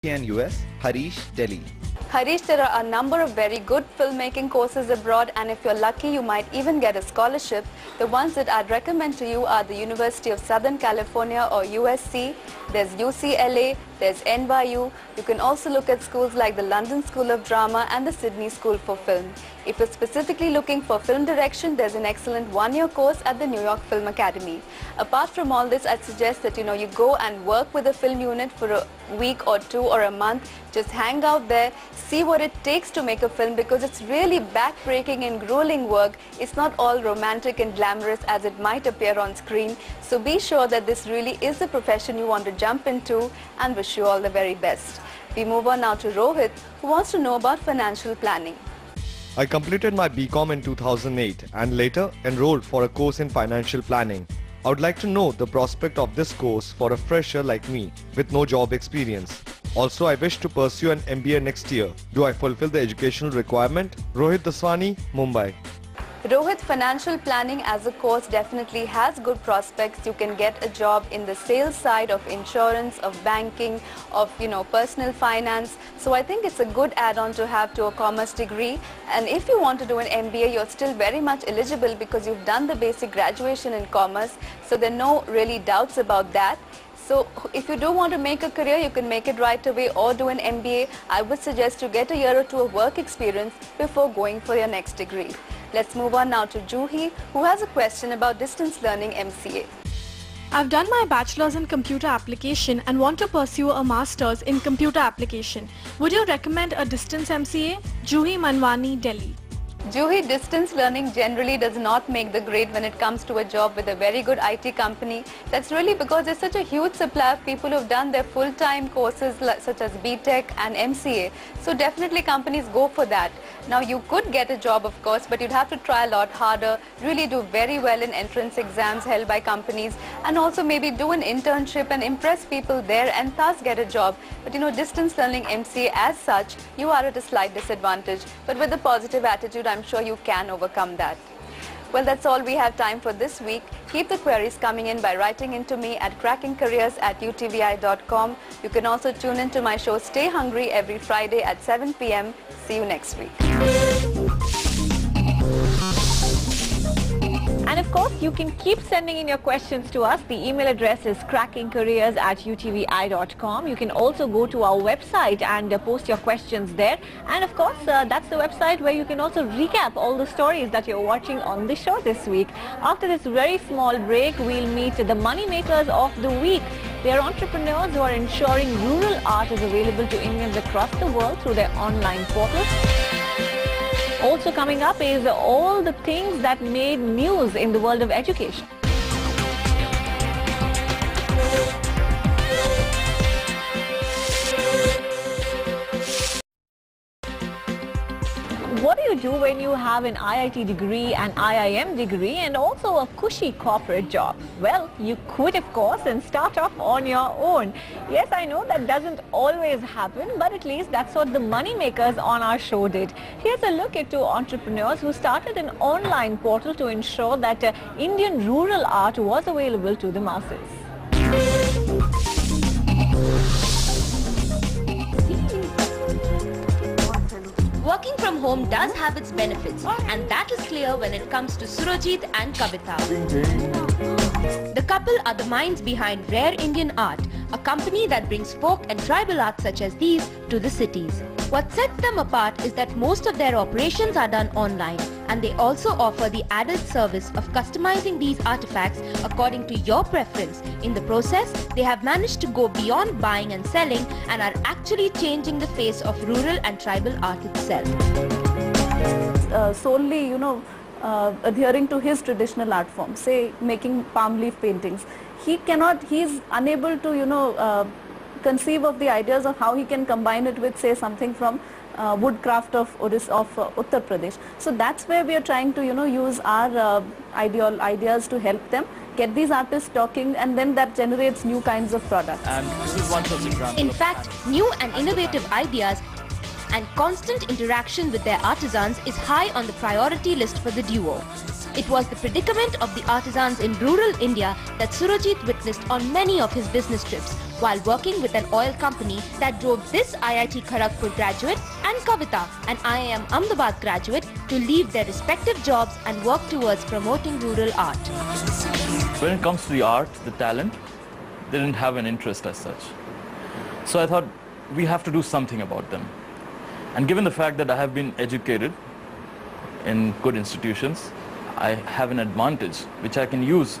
and US, Harish, Delhi. Harish, there are a number of very good filmmaking courses abroad, and if you're lucky, you might even get a scholarship. The ones that I'd recommend to you are the University of Southern California or USC, there's UCLA, there's NYU. You can also look at schools like the London School of Drama and the Sydney School for Film. If you're specifically looking for film direction, there's an excellent one-year course at the New York Film Academy. Apart from all this, I'd suggest that you go and work with a film unit for a week or two or a month. Just hang out there, see what it takes to make a film, because it's really back-breaking and grueling work. It's not all romantic and glamorous as it might appear on screen. So be sure that this really is the profession you want to jump into, and wish you all the very best. We move on now to Rohit, who wants to know about financial planning. I completed my BCom in 2008 and later enrolled for a course in financial planning. I would like to know the prospect of this course for a fresher like me with no job experience. Also, I wish to pursue an MBA next year. Do I fulfill the educational requirement? Rohit Daswani, Mumbai. Rohit, financial planning as a course definitely has good prospects. You can get a job in the sales side of insurance, of banking, of personal finance. So I think it's a good add-on to have to a commerce degree. And if you want to do an MBA, you're still very much eligible because you've done the basic graduation in commerce. So there are no really doubts about that. So if you do want to make a career, you can make it right away or do an MBA. I would suggest you get a year or two of work experience before going for your next degree. Let's move on now to Juhi, who has a question about distance learning MCA. I've done my bachelor's in computer application and want to pursue a master's in computer application. Would you recommend a distance MCA? Juhi Manwani, Delhi. Juhi, distance learning generally does not make the grade when it comes to a job with a very good IT company. That's really because there's such a huge supply of people who've done their full-time courses such as BTech and MCA. So definitely companies go for that. Now you could get a job, of course, but you'd have to try a lot harder, really do very well in entrance exams held by companies, and also maybe do an internship and impress people there and thus get a job. But distance learning MCA as such, you are at a slight disadvantage. But with a positive attitude, I'm sure you can overcome that. Well, that's all we have time for this week. Keep the queries coming in by writing into me at crackingcareers@utvi.com. You can also tune into my show Stay Hungry every Friday at 7 p.m. See you next week. And of course, you can keep sending in your questions to us. The email address is crackingcareers@utvi.com. You can also go to our website and post your questions there. And of course, that's the website where you can also recap all the stories that you're watching on the show this week. After this very small break, we'll meet the money makers of the week. They are entrepreneurs who are ensuring rural art is available to Indians across the world through their online portals. Also coming up is all the things that made news in the world of education. What do you do when you have an IIT degree, an IIM degree, and also a cushy corporate job? Well, you quit, of course, and start off on your own. Yes, I know that doesn't always happen, but at least that's what the money makers on our show did. Here's a look at two entrepreneurs who started an online portal to ensure that Indian rural art was available to the masses. Working from home does have its benefits, and that is clear when it comes to Surojit and Kavita. The couple are the minds behind Rare Indian Art, a company that brings folk and tribal art such as these to the cities. What sets them apart is that most of their operations are done online, and they also offer the added service of customizing these artifacts according to your preference. In the process, they have managed to go beyond buying and selling and are actually changing the face of rural and tribal art itself. Solely, adhering to his traditional art form, say making palm leaf paintings, he's unable to, conceive of the ideas of how he can combine it with, say, something from woodcraft of Uttar Pradesh. So that's where we are trying to, use our ideas to help them get these artists talking, and then that generates new kinds of products. And this is one such example. In fact, new and innovative ideas and constant interaction with their artisans is high on the priority list for the duo. It was the predicament of the artisans in rural India that Surojit witnessed on many of his business trips, while working with an oil company that drove this IIT Kharagpur graduate and Kavita, an IIM Ahmedabad graduate, to leave their respective jobs and work towards promoting rural art. When it comes to the art, the talent, they didn't have an interest as such. So I thought we have to do something about them. And given the fact that I have been educated in good institutions, I have an advantage which I can use